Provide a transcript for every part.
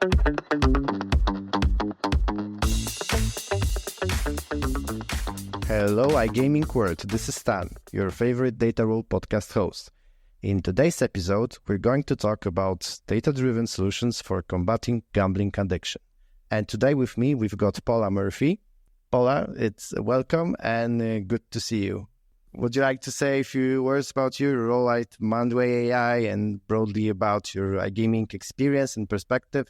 Hello, iGaming world. This is Stan, your favorite Data Roll podcast host. In today's episode, we're going to talk about data-driven solutions for combating gambling addiction. And today with me, we've got Paula Murphy. Paula, it's welcome and good to see you. Would you like to say a few words about your role at Mindway AI and broadly about your iGaming experience and perspective?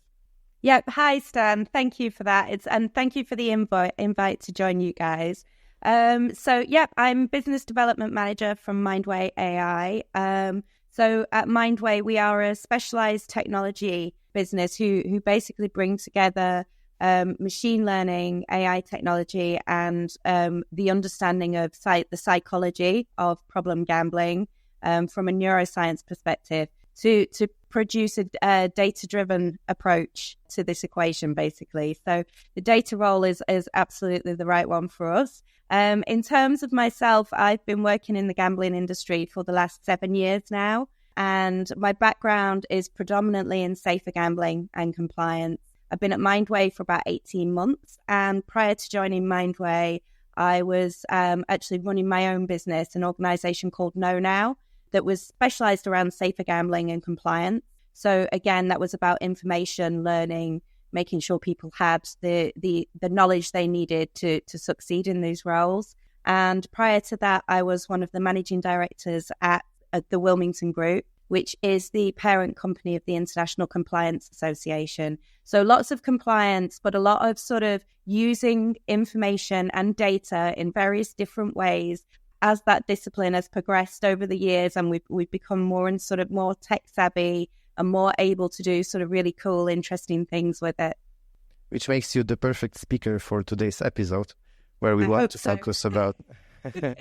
Yep. Hi, Stan. Thank you for that. And thank you for the invite to join you guys. I'm Business Development Manager from Mindway AI. So at Mindway, we are a specialized technology business who basically bring together machine learning, AI technology, and the understanding of the psychology of problem gambling from a neuroscience perspective to produce a data-driven approach to this equation, basically. So the data role is absolutely the right one for us. In terms of myself, I've been working in the gambling industry for the last 7 years now, and my background is predominantly in safer gambling and compliance. I've been at Mindway for about 18 months, and prior to joining Mindway, I was actually running my own business, an organization called Know Now, that was specialized around safer gambling and compliance. So again, that was about information, learning, making sure people had the knowledge they needed to succeed in these roles. And prior to that, I was one of the managing directors at the Wilmington Group, which is the parent company of the International Compliance Association. So lots of compliance, but a lot of sort of using information and data in various different ways as that discipline has progressed over the years, and we've become more tech savvy and more able to do sort of really cool, interesting things with it. Which makes you the perfect speaker for today's episode, where we want to focus about where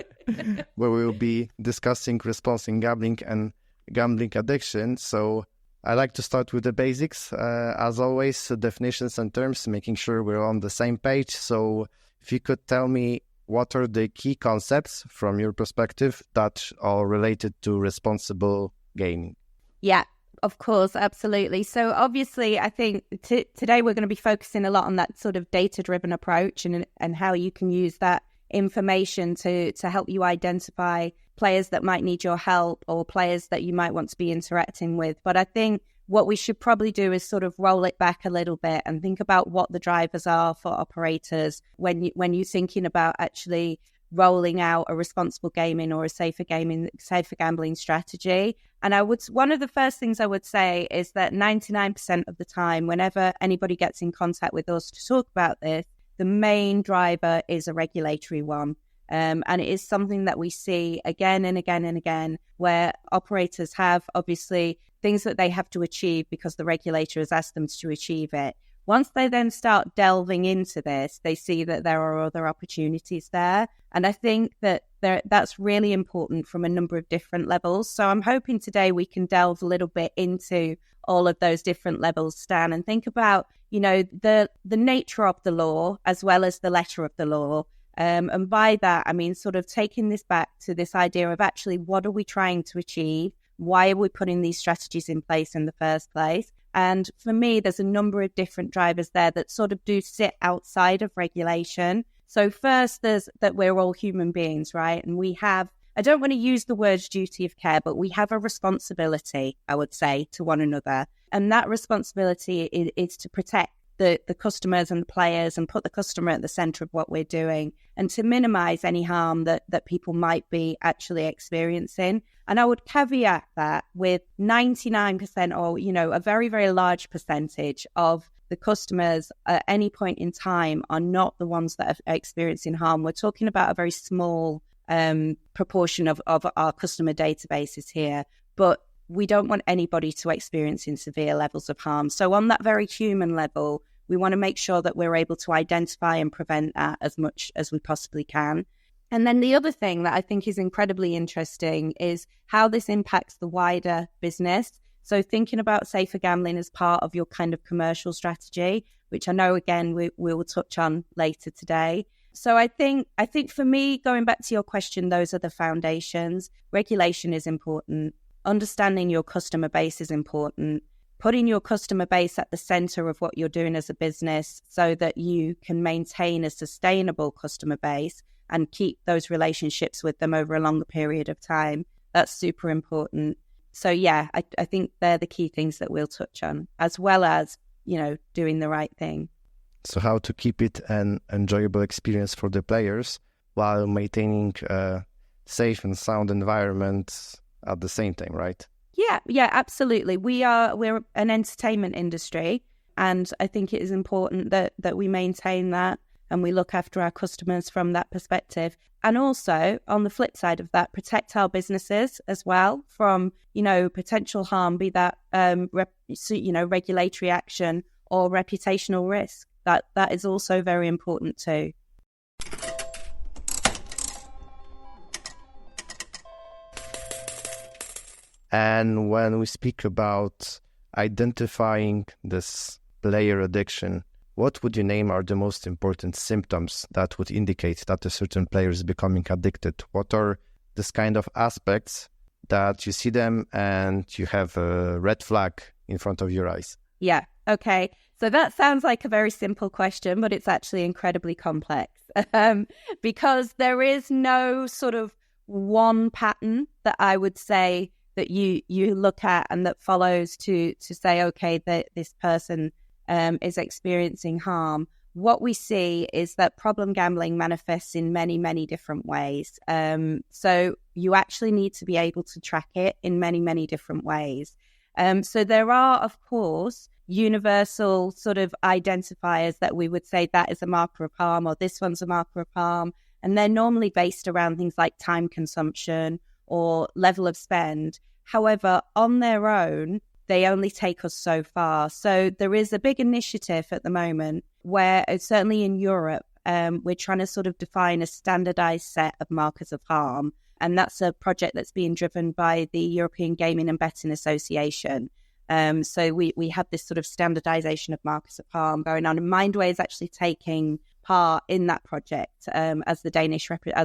we will be discussing response in gambling and gambling addiction. So I like to start with the basics. As always, definitions and terms, making sure we're on the same page. So if you could tell me what are the key concepts from your perspective that are related to responsible gaming? Yeah, of course, absolutely. So obviously, I think today we're going to be focusing a lot on that sort of data-driven approach and how you can use that information to help you identify players that might need your help or players that you might want to be interacting with. But I think what we should probably do is sort of roll it back a little bit and think about what the drivers are for operators when you're thinking about actually rolling out a responsible gaming or a safer gambling strategy. And one of the first things I would say is that 99% of the time, whenever anybody gets in contact with us to talk about this, the main driver is a regulatory one. And it is something that we see again and again and again, where operators have obviously things that they have to achieve because the regulator has asked them to achieve it. Once they then start delving into this, they see that there are other opportunities there. And I think that that's really important from a number of different levels. So I'm hoping today we can delve a little bit into all of those different levels, Stan, and think about, the nature of the law as well as the letter of the law. And by that, I mean sort of taking this back to this idea of actually what are we trying to achieve? Why are we putting these strategies in place in the first place? And for me, there's a number of different drivers there that sort of do sit outside of regulation. So first, there's that we're all human beings, right? And we have, I don't want to use the word duty of care, but we have a responsibility, I would say, to one another. And that responsibility is to protect the customers and the players and put the customer at the center of what we're doing and to minimize any harm that people might be actually experiencing. And I would caveat that with 99% or, a very, very large percentage of the customers at any point in time are not the ones that are experiencing harm. We're talking about a very small proportion of our customer databases here, but we don't want anybody to experience in severe levels of harm. So on that very human level, we want to make sure that we're able to identify and prevent that as much as we possibly can. And then the other thing that I think is incredibly interesting is how this impacts the wider business. So thinking about safer gambling as part of your kind of commercial strategy, which I know, again, we will touch on later today. So I think for me, going back to your question, those are the foundations. Regulation is important. Understanding your customer base is important. putting your customer base at the center of what you're doing as a business so that you can maintain a sustainable customer base and keep those relationships with them over a longer period of time. That's super important. So yeah, I think they're the key things that we'll touch on, as well as, doing the right thing. So how to keep it an enjoyable experience for the players while maintaining a safe and sound environment at the same time, right? Yeah, absolutely. We're an entertainment industry, and I think it is important that we maintain that and we look after our customers from that perspective. And also, on the flip side of that, protect our businesses as well from, potential harm, be that, regulatory action or reputational risk. That is also very important too. And when we speak about identifying this player addiction, what would you name are the most important symptoms that would indicate that a certain player is becoming addicted? What are this kind of aspects that you see them and you have a red flag in front of your eyes? Yeah, okay. So that sounds like a very simple question, but it's actually incredibly complex because there is no sort of one pattern that I would say that you look at and that follows to say, okay, that this person is experiencing harm. What we see is that problem gambling manifests in many, many different ways. So you actually need to be able to track it in many, many different ways. So there are, of course, universal sort of identifiers that we would say that is a marker of harm or this one's a marker of harm. And they're normally based around things like time consumption or level of spend. However, on their own, they only take us so far. So there is a big initiative at the moment where, certainly in Europe, we're trying to sort of define a standardized set of markers of harm. And that's a project that's being driven by the European Gaming and Betting Association. So we have this sort of standardization of markers of harm going on. And Mindway is actually taking part in that project as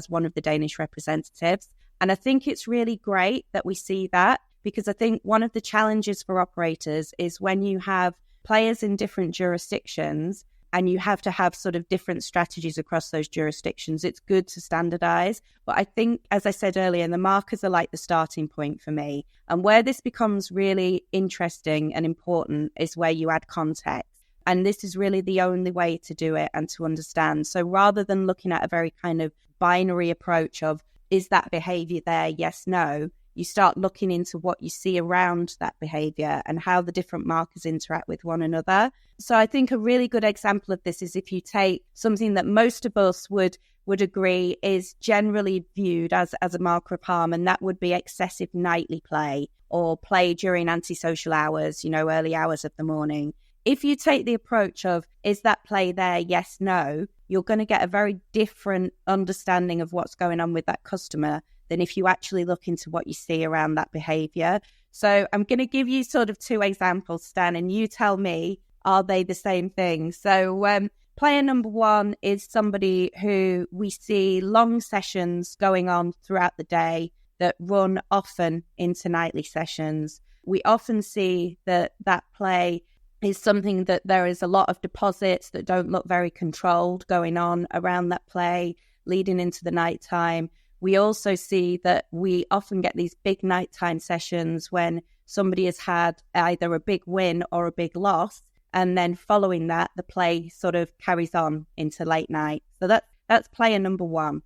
one of the Danish representatives. And I think it's really great that we see that, because I think one of the challenges for operators is when you have players in different jurisdictions and you have to have sort of different strategies across those jurisdictions, it's good to standardize. But I think, as I said earlier, the markers are like the starting point for me. And where this becomes really interesting and important is where you add context. And this is really the only way to do it and to understand. So rather than looking at a very kind of binary approach of, is that behavior there? Yes, no. You start looking into what you see around that behavior and how the different markers interact with one another. So I think a really good example of this is if you take something that most of us would agree is generally viewed as a marker of harm, and that would be excessive nightly play or play during antisocial hours, early hours of the morning. If you take the approach of, is that play there? Yes, no, you're going to get a very different understanding of what's going on with that customer than if you actually look into what you see around that behavior. So I'm going to give you sort of two examples, Stan, and you tell me, are they the same thing? So player number one is somebody who we see long sessions going on throughout the day that run often into nightly sessions. We often see that play is something that there is a lot of deposits that don't look very controlled going on around that play leading into the nighttime. We also see that we often get these big nighttime sessions when somebody has had either a big win or a big loss, and then following that, the play sort of carries on into late night. So that's player number one.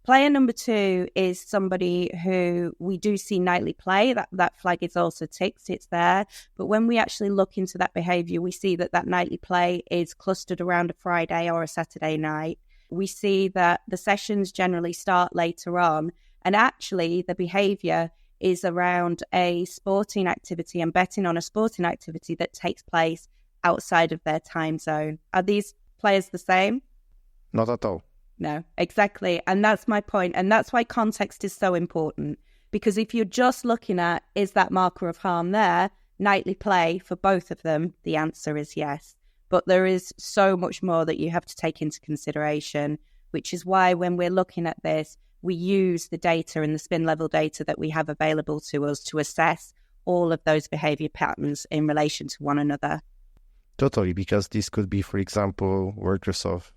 Player number two is somebody who we do see nightly play. That flag is also ticked, it's there. But when we actually look into that behavior, we see that nightly play is clustered around a Friday or a Saturday night. We see that the sessions generally start later on, and actually the behavior is around a sporting activity and betting on a sporting activity that takes place outside of their time zone. Are these players the same? Not at all. No, exactly. And that's my point. And that's why context is so important. Because if you're just looking at, is that marker of harm there, nightly play for both of them, the answer is yes. But there is so much more that you have to take into consideration, which is why when we're looking at this, we use the data and the spin level data that we have available to us to assess all of those behavior patterns in relation to one another. Totally, because this could be, for example, workers of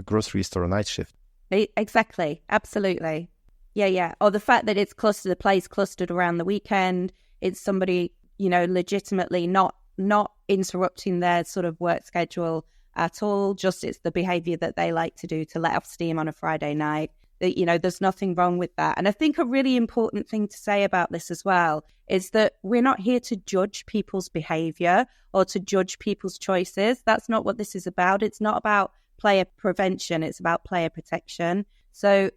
grocery store night shift. Exactly. Absolutely. Yeah. Or the fact that it's clustered, the play's clustered around the weekend. It's somebody, legitimately not interrupting their sort of work schedule at all. Just it's the behavior that they like to do to let off steam on a Friday night. That, there's nothing wrong with that. And I think a really important thing to say about this as well is that we're not here to judge people's behavior or to judge people's choices. That's not what this is about. It's not about player prevention. It's about player protection. So,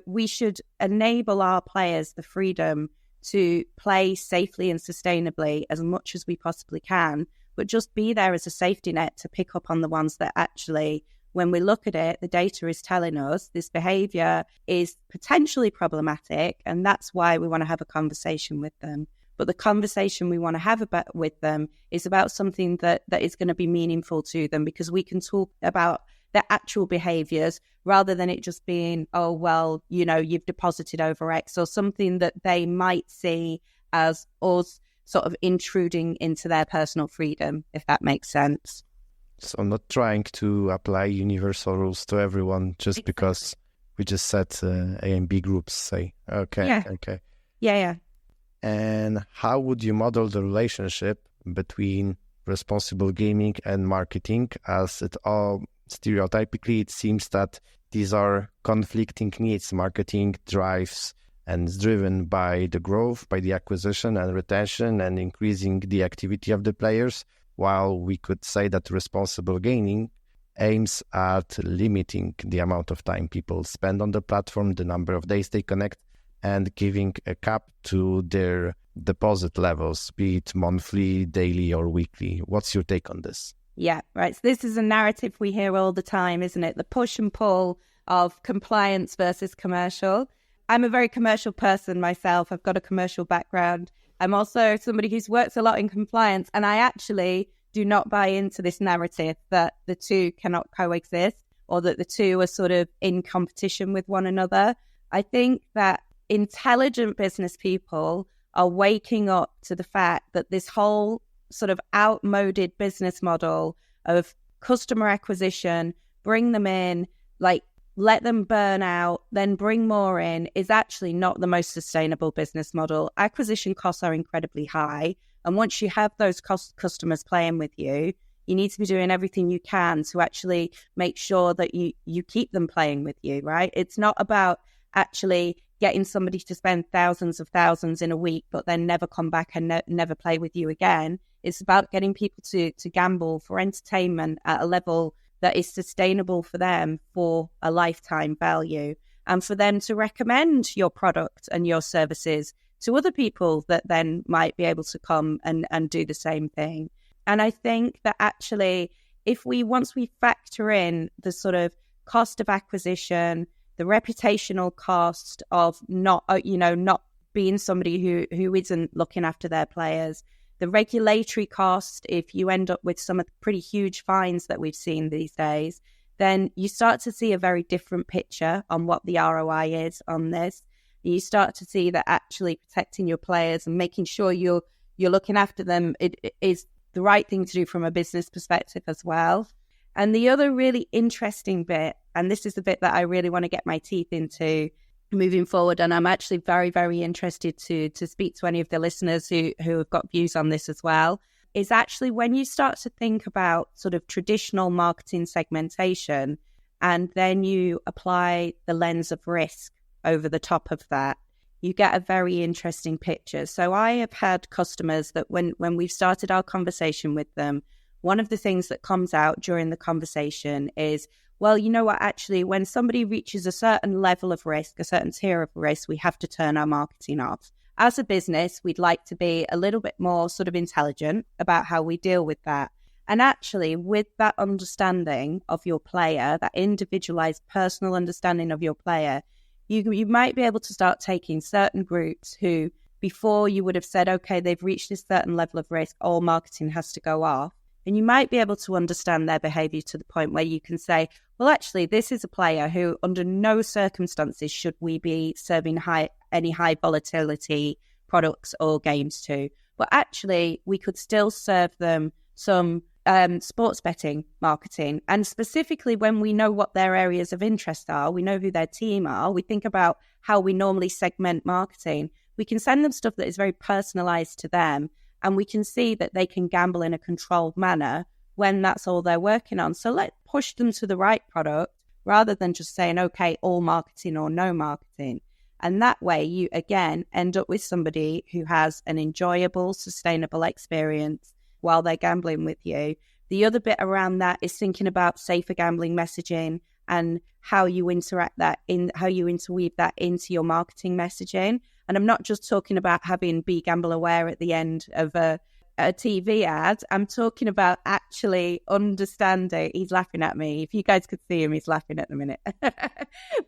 we should enable our players the freedom to play safely and sustainably as much as we possibly can, but just be there as a safety net to pick up on the ones that actually, when we look at it, the data is telling us this behavior is potentially problematic, and that's why we want to have a conversation with them. But the conversation we want to have with them is about something that is going to be meaningful to them, because we can talk about their actual behaviors rather than it just being, oh, well, you've deposited over X, or something that they might see as us sort of intruding into their personal freedom, if that makes sense. So I'm not trying to apply universal rules to everyone just exactly. Because we just said A and B groups say, okay, yeah. Okay. Yeah. And how would you model the relationship between responsible gaming and marketing, as it all stereotypically, it seems that these are conflicting needs. Marketing drives and is driven by the growth, by the acquisition and retention and increasing the activity of the players, while we could say that responsible gaming aims at limiting the amount of time people spend on the platform, the number of days they connect, and giving a cap to their deposit levels, be it monthly, daily, or weekly. What's your take on this? Yeah, right. So this is a narrative we hear all the time, isn't it? The push and pull of compliance versus commercial. I'm a very commercial person myself. I've got a commercial background. I'm also somebody who's worked a lot in compliance, and I actually do not buy into this narrative that the two cannot coexist or that the two are sort of in competition with one another. I think that intelligent business people are waking up to the fact that this whole sort of outmoded business model of customer acquisition, bring them in, let them burn out, then bring more in, is actually not the most sustainable business model. Acquisition costs are incredibly high. And once you have those customers playing with you, you need to be doing everything you can to actually make sure that you keep them playing with you, right? It's not about actually getting somebody to spend thousands of thousands in a week, but then never come back and never play with you again. It's about getting people to gamble for entertainment at a level that is sustainable for them for a lifetime value, and for them to recommend your product and your services to other people that then might be able to come and do the same thing. And I think that actually, once we factor in the sort of cost of acquisition, the reputational cost of not being somebody who isn't looking after their players, the regulatory cost, if you end up with some of the pretty huge fines that we've seen these days, then you start to see a very different picture on what the ROI is on this. You start to see that actually protecting your players and making sure you're looking after them, it is the right thing to do from a business perspective as well. And the other really interesting bit, and this is the bit that I really want to get my teeth into moving forward, and I'm actually very, very interested to speak to any of the listeners who have got views on this as well, is actually when you start to think about sort of traditional marketing segmentation and then you apply the lens of risk over the top of that, you get a very interesting picture. So I have had customers that when we've started our conversation with them, one of the things that comes out during the conversation is, well, you know what, actually, when somebody reaches a certain level of risk, a certain tier of risk, we have to turn our marketing off. As a business, we'd like to be a little bit more sort of intelligent about how we deal with that. And actually, with that understanding of your player, that individualized personal understanding of your player, you might be able to start taking certain groups who, before you would have said, okay, they've reached this certain level of risk, all marketing has to go off. And you might be able to understand their behavior to the point where you can say, well, actually, this is a player who under no circumstances should we be serving any high volatility products or games to. but actually we could still serve them some sports betting marketing. And specifically when we know what their areas of interest are, we know who their team are, we think about how we normally segment marketing. We can send them stuff that is very personalized to them, and we can see that they can gamble in a controlled manner when that's all they're working on. So let's push them to the right product rather than just saying, okay, all marketing or no marketing. And that way you, again, end up with somebody who has an enjoyable, sustainable experience while they're gambling with you. The other bit around that is thinking about safer gambling messaging and how you interact that in, how you interweave that into your marketing messaging. And I'm not just talking about having Be Gamble Aware at the end of a TV ad. I'm talking about actually understanding. He's laughing at me. If you guys could see him, he's laughing at the minute. But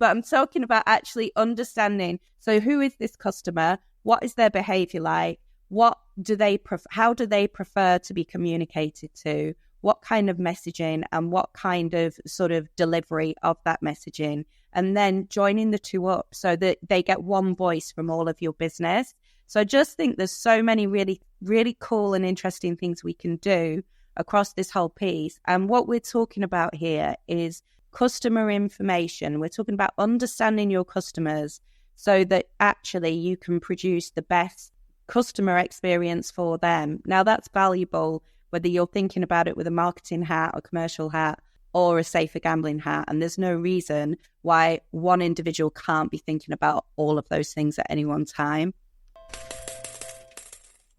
I'm talking about actually understanding. So who is this customer? What is their behavior like? What do they how do they prefer to be communicated to? What kind of messaging and what kind of sort of delivery of that messaging? And then joining the two up so that they get one voice from all of your business. So I just think there's so many really, really cool and interesting things we can do across this whole piece. And what we're talking about here is customer information. We're talking about understanding your customers so that actually you can produce the best customer experience for them. Now that's valuable, whether you're thinking about it with a marketing hat, a commercial hat, or a safer gambling hat. And there's no reason why one individual can't be thinking about all of those things at any one time.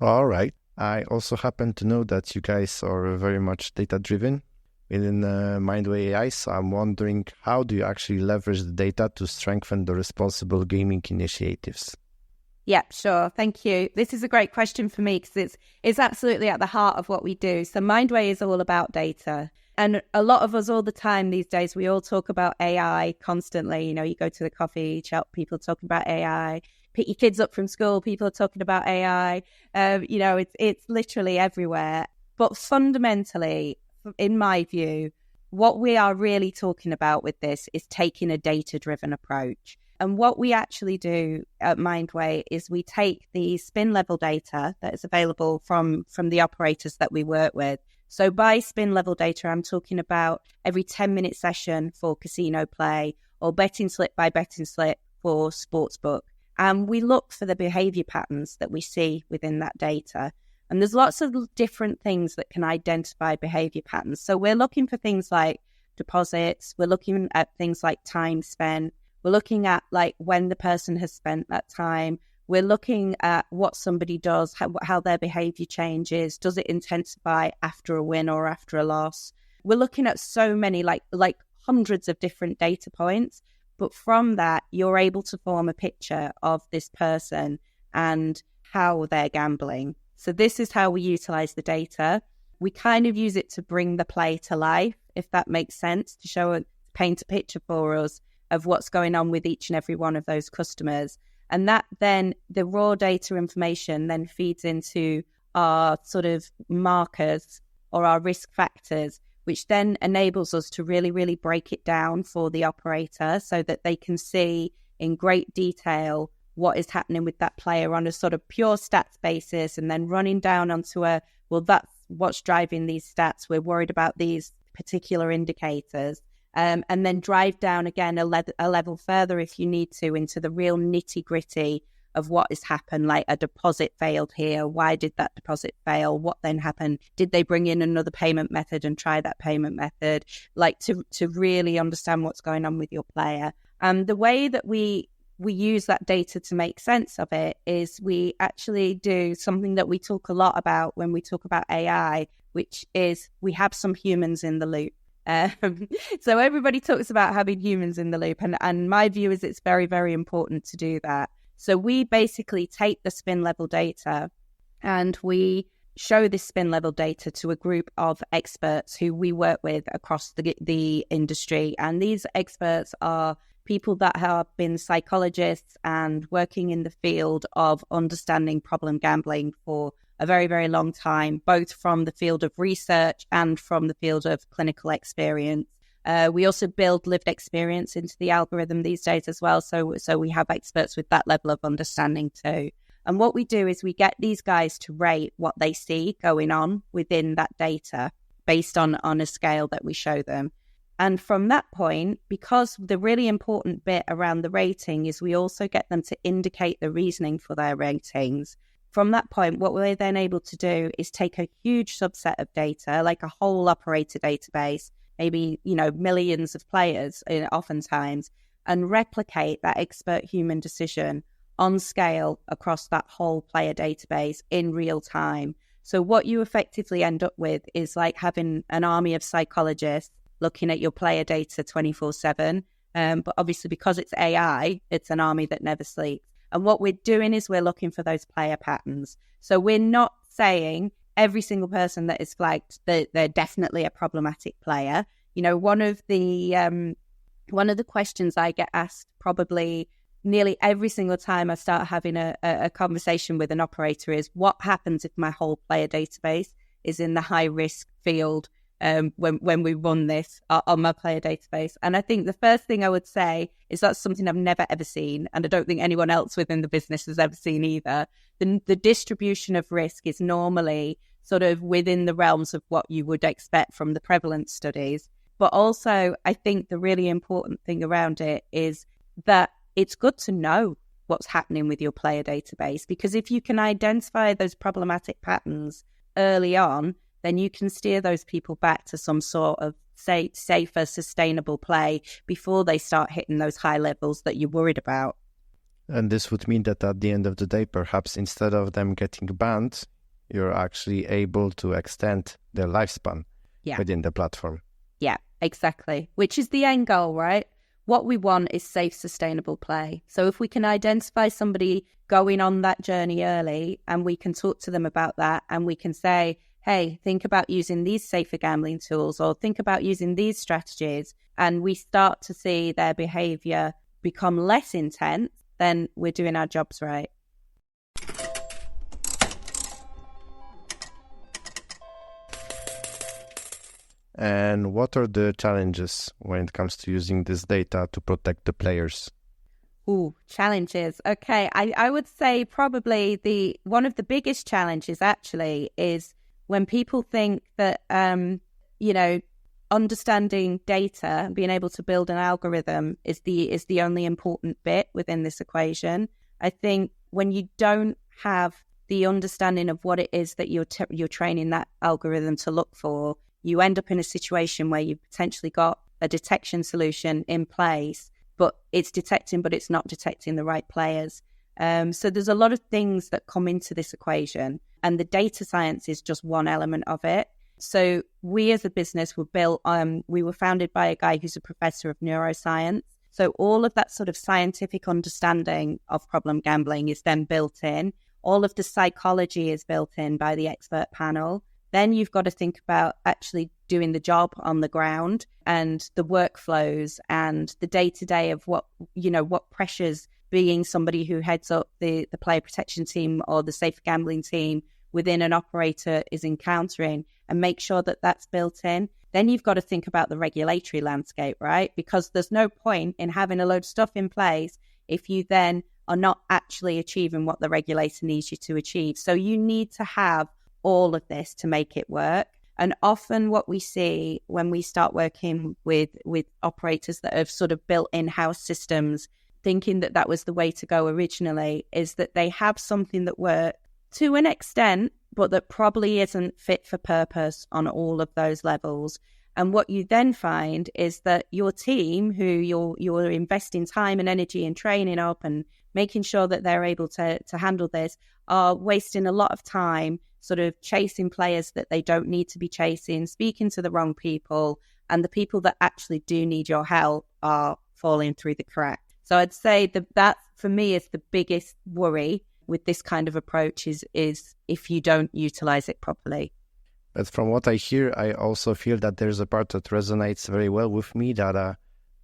All right. I also happen to know that you guys are very much data-driven within Mindway AI. So I'm wondering, how do you actually leverage the data to strengthen the responsible gaming initiatives? Yeah, sure. Thank you. This is a great question for me because it's absolutely at the heart of what we do. So Mindway is all about data. And a lot of us all the time these days, we all talk about AI constantly. You know, you go to the coffee shop, people talking about AI. Pick your kids up from school, people are talking about AI. You know, it's literally everywhere. But fundamentally, in my view, what we are really talking about with this is taking a data-driven approach. And what we actually do at Mindway is we take the spin level data that is available from the operators that we work with. So by spin level data, I'm talking about every 10-minute session for casino play or betting slip by betting slip for sportsbook. And we look for the behavior patterns that we see within that data. And there's lots of different things that can identify behavior patterns. So we're looking for things like deposits. We're looking at things like time spent. We're looking at like when the person has spent that time. We're looking at what somebody does, how their behavior changes. Does it intensify after a win or after a loss? We're looking at so many, like hundreds of different data points. But from that, you're able to form a picture of this person and how they're gambling. So this is how we utilize the data. We kind of use it to bring the play to life, if that makes sense, to paint a picture for us of what's going on with each and every one of those customers. And that then, the raw data information then feeds into our sort of markers or our risk factors, which then enables us to really, really break it down for the operator so that they can see in great detail what is happening with that player on a sort of pure stats basis, and then running down onto well, that's what's driving these stats. We're worried about these particular indicators. And then drive down again a level further if you need to into the real nitty gritty of what has happened, like a deposit failed here. Why did that deposit fail? What then happened? Did they bring in another payment method and try that payment method? Like to really understand what's going on with your player. And the way that we use that data to make sense of it is we actually do something that we talk a lot about when we talk about AI, which is we have some humans in the loop. So everybody talks about having humans in the loop, and my view is it's very, very important to do that. So we basically take the spin level data and we show this spin level data to a group of experts who we work with across the industry. And these experts are people that have been psychologists and working in the field of understanding problem gambling for a very, very long time, both from the field of research and from the field of clinical experience. We also build lived experience into the algorithm these days as well. So we have experts with that level of understanding too. And what we do is we get these guys to rate what they see going on within that data based on a scale that we show them. And from that point, because the really important bit around the rating is we also get them to indicate the reasoning for their ratings. From that point, what we're then able to do is take a huge subset of data, like a whole operator database, maybe, millions of players oftentimes, and replicate that expert human decision on scale across that whole player database in real time. So what you effectively end up with is like having an army of psychologists looking at your player data 24/7. But obviously, because it's AI, it's an army that never sleeps. And what we're doing is we're looking for those player patterns. So we're not saying every single person that is flagged that they're definitely a problematic player. One of the questions I get asked probably nearly every single time I start having a conversation with an operator is, what happens if my whole player database is in the high risk field when we run this on my player database? And I think the first thing I would say is that's something I've never ever seen, and I don't think anyone else within the business has ever seen either. The distribution of risk is normally sort of within the realms of what you would expect from the prevalence studies. But also, I think the really important thing around it is that it's good to know what's happening with your player database, because if you can identify those problematic patterns early on, then you can steer those people back to some sort of safer, sustainable play before they start hitting those high levels that you're worried about. And this would mean that at the end of the day, perhaps instead of them getting banned, you're actually able to extend their lifespan within the platform. Yeah, exactly. Which is the end goal, right? What we want is safe, sustainable play. So if we can identify somebody going on that journey early and we can talk to them about that, and we can say, hey, think about using these safer gambling tools, or think about using these strategies, and we start to see their behavior become less intense, then we're doing our jobs right. And what are the challenges when it comes to using this data to protect the players? Ooh, challenges. Okay, I would say probably one of the biggest challenges actually is when people think that, understanding data and being able to build an algorithm is the only important bit within this equation. I think when you don't have the understanding of what it is that you're training that algorithm to look for, you end up in a situation where you've potentially got a detection solution in place, but it's detecting, but it's not detecting the right players. So there's a lot of things that come into this equation, and the data science is just one element of it. So we as a business we were founded by a guy who's a professor of neuroscience. So all of that sort of scientific understanding of problem gambling is then built in. All of the psychology is built in by the expert panel. Then you've got to think about actually doing the job on the ground and the workflows and the day-to-day of what pressures being somebody who heads up the player protection team or the safe gambling team within an operator is encountering, and make sure that that's built in. Then you've got to think about the regulatory landscape, right? Because there's no point in having a load of stuff in place if you then are not actually achieving what the regulator needs you to achieve. So you need to have all of this to make it work. And often what we see when we start working with operators that have sort of built in-house systems, thinking that that was the way to go originally, is that they have something that works to an extent, but that probably isn't fit for purpose on all of those levels. And what you then find is that your team, who you're investing time and energy and training up and making sure that they're able to handle this, are wasting a lot of time sort of chasing players that they don't need to be chasing, speaking to the wrong people, and the people that actually do need your help are falling through the cracks. So I'd say that for me is the biggest worry with this kind of approach is if you don't utilize it properly. But from what I hear, I also feel that there's a part that resonates very well with me, that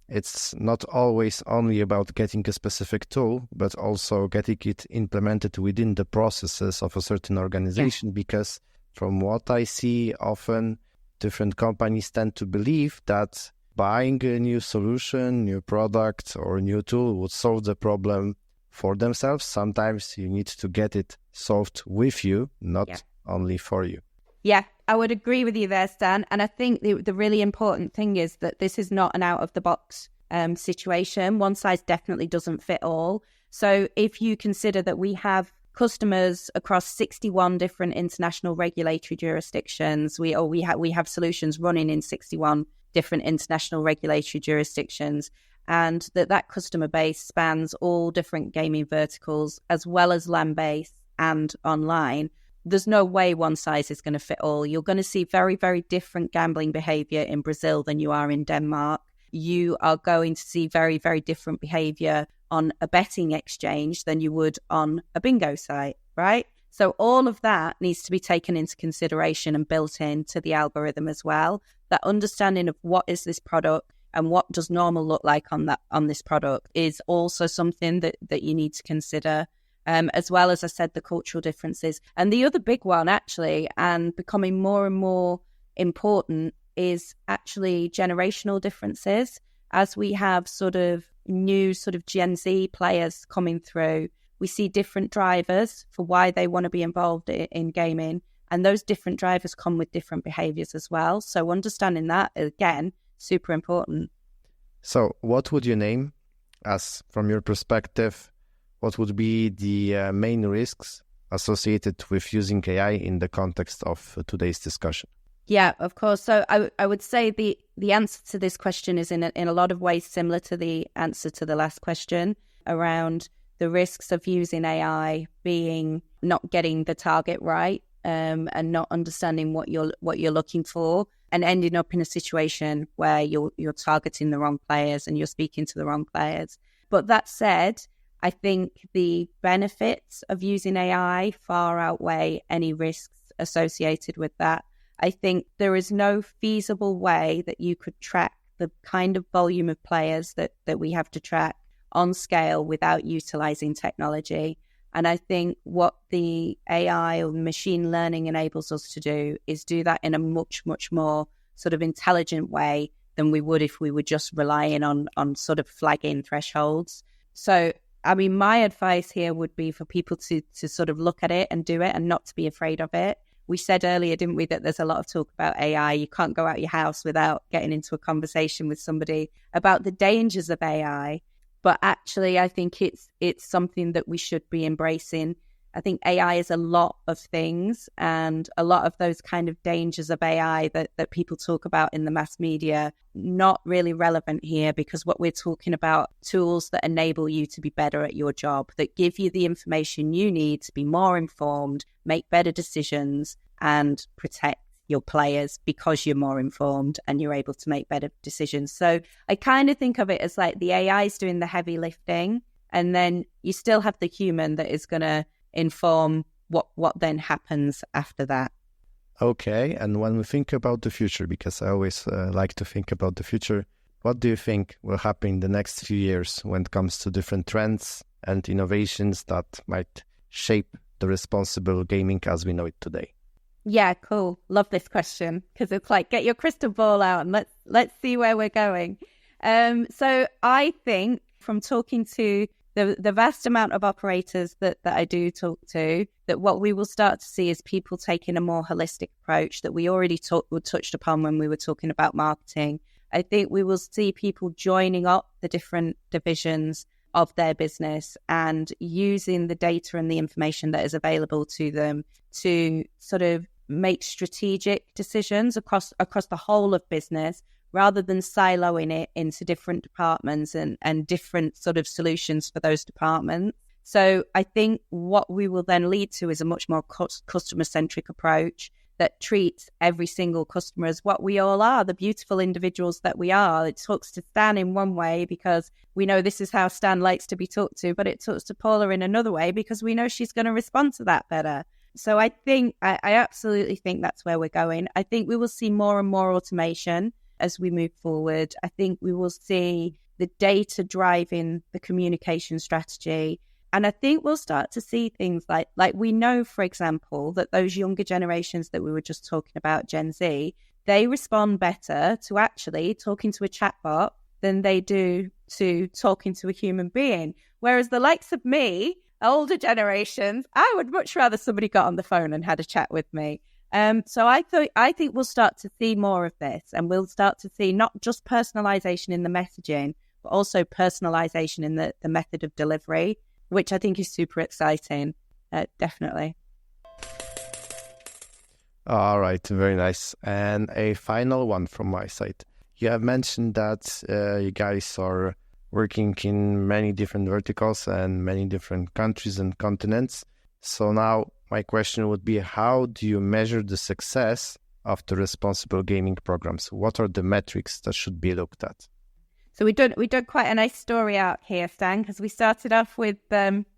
it's not always only about getting a specific tool, but also getting it implemented within the processes of a certain organization. Yeah. Because from what I see, often different companies tend to believe that buying a new solution, new product, or new tool would solve the problem for themselves. Sometimes you need to get it solved with you, not only for you. Yeah, I would agree with you there, Stan. And I think the really important thing is that this is not an out-of-the-box situation. One size definitely doesn't fit all. So if you consider that we have customers across 61 different international regulatory jurisdictions, we have solutions running in 61 different international regulatory jurisdictions, and that customer base spans all different gaming verticals as well as land-based and online. There's no way one size is going to fit all. You're going to see very, very different gambling behavior in Brazil than you are in Denmark. You are going to see very, very different behavior on a betting exchange than you would on a bingo site, right? So all of that needs to be taken into consideration and built into the algorithm as well. That understanding of what is this product and what does normal look like on this product is also something that you need to consider. As well as I said, the cultural differences. And the other big one, actually, and becoming more and more important, is actually generational differences. As we have sort of new sort of Gen Z players coming through, we see different drivers for why they want to be involved in gaming. And those different drivers come with different behaviors as well. So understanding that, again, super important. So what would you name as, from your perspective, what would be the main risks associated with using AI in the context of today's discussion? Yeah, of course. So I would say the answer to this question is in a lot of ways similar to the answer to the last question around the risks of using AI being not getting the target right, and not understanding what you're looking for, and ending up in a situation where you're targeting the wrong players and you're speaking to the wrong players. But that said, I think the benefits of using AI far outweigh any risks associated with that. I think there is no feasible way that you could track the kind of volume of players that we have to track on scale without utilizing technology. And I think what the AI or machine learning enables us to do is do that in a much, much more sort of intelligent way than we would if we were just relying on sort of flagging thresholds. So I mean, my advice here would be for people to sort of look at it and do it and not to be afraid of it. We said earlier, didn't we, that there's a lot of talk about AI. You can't go out your house without getting into a conversation with somebody about the dangers of AI. But actually, I think it's something that we should be embracing. I think AI is a lot of things, and a lot of those kind of dangers of AI that people talk about in the mass media, not really relevant here, because what we're talking about, tools that enable you to be better at your job, that give you the information you need to be more informed, make better decisions, and protect your players because you're more informed and you're able to make better decisions. So I kind of think of it as like the AI is doing the heavy lifting, and then you still have the human that is going to inform what then happens after that. Okay, and when we think about the future, because I always like to think about the future, what do you think will happen in the next few years when it comes to different trends and innovations that might shape the responsible gaming as we know it today? Yeah, cool. Love this question, because it's like, get your crystal ball out and let's see where we're going. So I think from talking to the vast amount of operators that I do talk to, that what we will start to see is people taking a more holistic approach that we already touched upon when we were talking about marketing. I think we will see people joining up the different divisions of their business and using the data and the information that is available to them to sort of make strategic decisions across the whole of business, rather than siloing it into different departments and different sort of solutions for those departments. So I think what we will then lead to is a much more customer-centric approach that treats every single customer as what we all are, the beautiful individuals that we are. It talks to Stan in one way because we know this is how Stan likes to be talked to, but it talks to Paula in another way because we know she's going to respond to that better. So I think, I absolutely think that's where we're going. I think we will see more and more automation as we move forward. I think we will see the data driving the communication strategy. And I think we'll start to see things like we know, for example, that those younger generations that we were just talking about, Gen Z, they respond better to actually talking to a chatbot than they do to talking to a human being. Whereas the likes of me, older generations, I would much rather somebody got on the phone and had a chat with me. So I think we'll start to see more of this, and we'll start to see not just personalization in the messaging, but also personalization in the method of delivery, which I think is super exciting. Definitely. All right, very nice. And a final one from my side. You have mentioned that you guys are working in many different verticals and many different countries and continents. So now my question would be, how do you measure the success of the responsible gaming programs? What are the metrics that should be looked at? So we done quite a nice story out here, Stan, because we started off with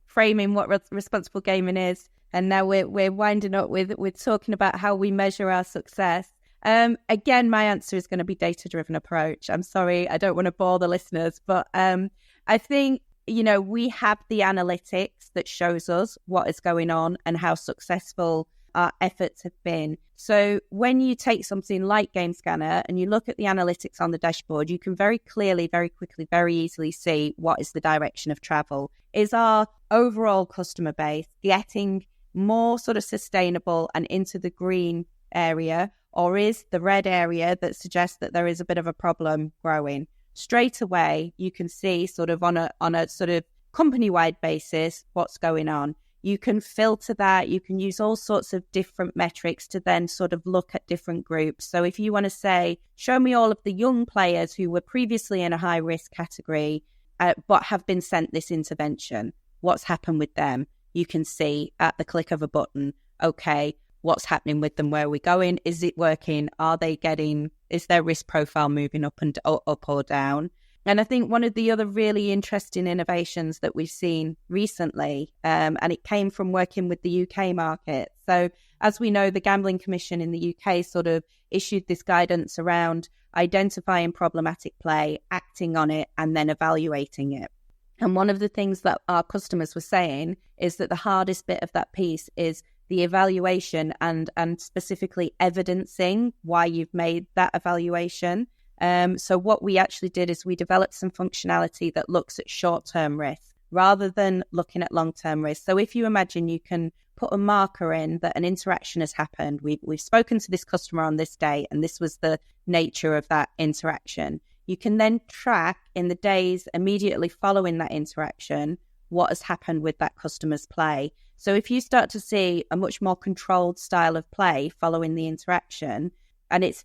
framing what responsible gaming is, and now we're winding up with talking about how we measure our success. Again, my answer is going to be data-driven approach. I'm sorry, I don't want to bore the listeners, but I think, we have the analytics that shows us what is going on and how successful our efforts have been. So when you take something like Game Scanner and you look at the analytics on the dashboard, you can very clearly, very quickly, very easily see what is the direction of travel. Is our overall customer base getting more sort of sustainable and into the green area, or is the red area that suggests that there is a bit of a problem growing? Straight away, you can see sort of on a sort of company-wide basis what's going on. You can filter that. You can use all sorts of different metrics to then sort of look at different groups. So if you want to say, show me all of the young players who were previously in a high-risk category but have been sent this intervention, what's happened with them? You can see at the click of a button, okay, what's happening with them? Where are we going? Is it working? Is their risk profile moving up or down? And I think one of the other really interesting innovations that we've seen recently, and it came from working with the UK market. So as we know, the Gambling Commission in the UK sort of issued this guidance around identifying problematic play, acting on it, and then evaluating it. And one of the things that our customers were saying is that the hardest bit of that piece is the evaluation and specifically evidencing why you've made that evaluation. So what we actually did is we developed some functionality that looks at short-term risk rather than looking at long-term risk. So if you imagine you can put a marker in that an interaction has happened, we've spoken to this customer on this day, and this was the nature of that interaction. You can then track in the days immediately following that interaction what has happened with that customer's play. So if you start to see a much more controlled style of play following the interaction,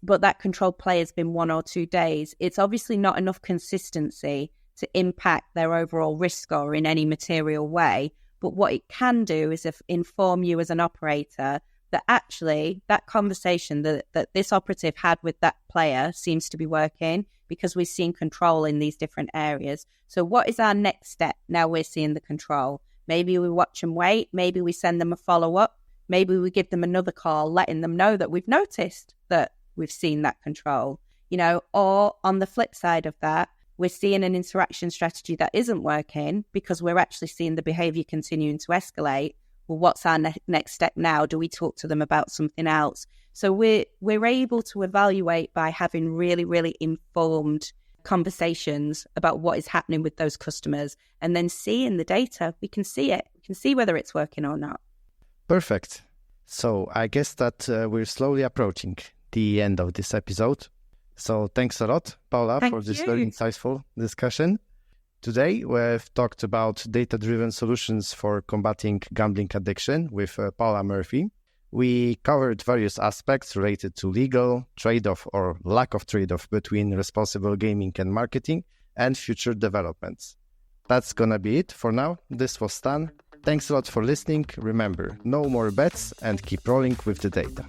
but that controlled play has been 1 or 2 days, it's obviously not enough consistency to impact their overall risk score in any material way. But what it can do is inform you as an operator that actually that conversation that this operative had with that player seems to be working because we've seen control in these different areas. So what is our next step now we're seeing the control? Maybe we watch and wait. Maybe we send them a follow-up. Maybe we give them another call, letting them know that we've noticed that we've seen that control, or on the flip side of that, we're seeing an interaction strategy that isn't working because we're actually seeing the behavior continuing to escalate. Well, what's our next step now? Do we talk to them about something else? So we're able to evaluate by having really, really informed conversations about what is happening with those customers, and then seeing the data, we can see it. We can see whether it's working or not. Perfect. So I guess that we're slowly approaching the end of this episode. So thanks a lot, Paula, for this very insightful discussion. Today, we've talked about data-driven solutions for combating gambling addiction with Paula Murphy. We covered various aspects related to legal, trade-off or lack of trade-off between responsible gaming and marketing, and future developments. That's gonna be it for now. This was Stan. Thanks a lot for listening. Remember, no more bets and keep rolling with the data.